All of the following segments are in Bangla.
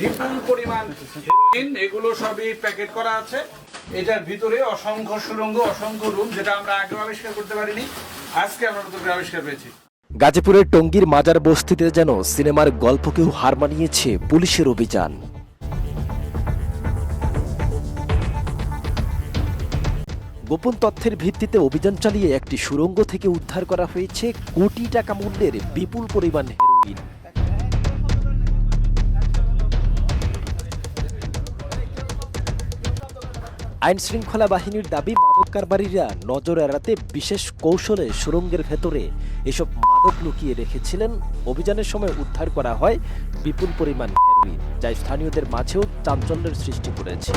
বিপুল পরিমাণ হেরোইন, এগুলো সবই প্যাকেট করা আছে। এটার ভিতরে অসংখ্য সুড়ঙ্গ, অসংখ্য রুম, যেটা আমরা আগেও আবিষ্কার করতে পারিনি, আজকে আমরা নতুন করে আবিষ্কার পেয়েছি। গাজীপুরের টঙ্গীর মাজার বস্তিতে যেন সিনেমার গল্পকেও হার মানিয়েছে পুলিশের অভিযান। গোপন তথ্যের ভিত্তিতে অভিযান চালিয়ে একটি সুড়ঙ্গ থেকে উদ্ধার করা হয়েছে কোটি টাকা মূল্যের বিপুল পরিমাণ হেরোইন। আইন শৃঙ্খলা বাহিনীর দাবি, মাদক কারবারিরা নজর এড়াতে বিশেষ কৌশলে সুড়ঙ্গের ভেতরে এসব মাদক লুকিয়ে রেখেছিলেন। অভিযানের সময় উদ্ধার করা হয় বিপুল পরিমাণ হেরোইন, যা স্থানীয়দের মাঝেও চাঞ্চল্যের সৃষ্টি করেছে।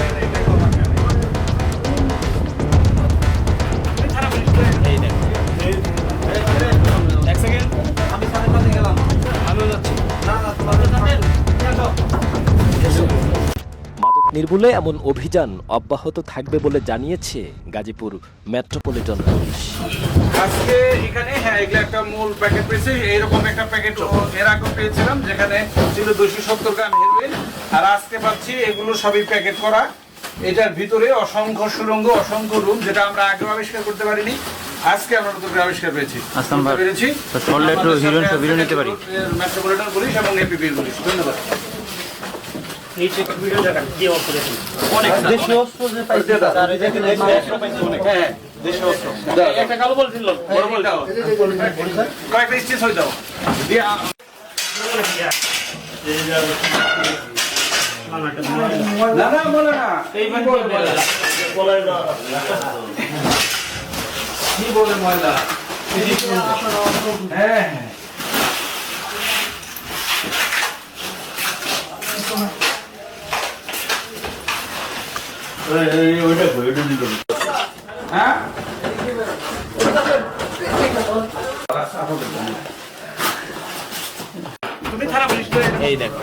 মাদক নির্মূলে এমন অভিযান অব্যাহত থাকবে বলে জানিয়েছে গাজীপুর মেট্রোপলিটন পুলিশ। আজকে এখানে এগুলো একটা মূল প্যাকেট পেয়েছি। এইরকম একটা প্যাকেট এর আগে পেয়েছিলাম, যেখানে ছিল 270 গ্রাম হেরোইন, আর আজকে পাচ্ছি এগুলো সবই প্যাকেট করা। এটার ভিতরে অসংখ্য সুড়ঙ্গ, অসংখ্য রুম, যেটা আমরা আগেও আবিষ্কার করতে পারিনি, আজকে আমরা নতুন করে আবিষ্কার পেয়েছি। মেট্রোপলিটন পুলিশ এবং এপিপি পুলিশ, ধন্যবাদ। কয়েকটা স্টেজ হয়ে যাও। না বলে না, কি বলে ময়লা? হ্যাঁ হ্যাঁ, তুমি থানা পুলিশ এই দেখো।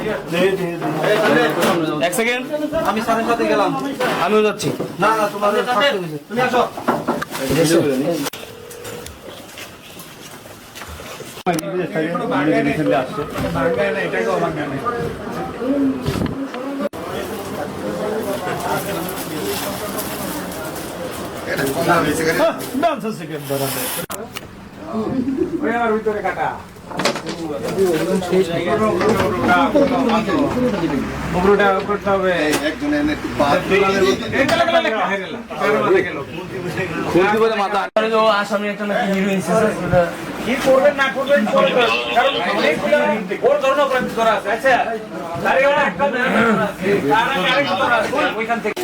এক সেকেন্ড, আমি স্যারের সাথে গেলাম, আমিও যাচ্ছি। না তোমাদের তুমি আসো। ভিতরে কাটা করতে হবে। আসামি একটা নাকি হিরোইন, কি করবেন না করবেন কারণ ওর ধরনের অপরাধ করা আছে। আচ্ছা ওইখান থেকে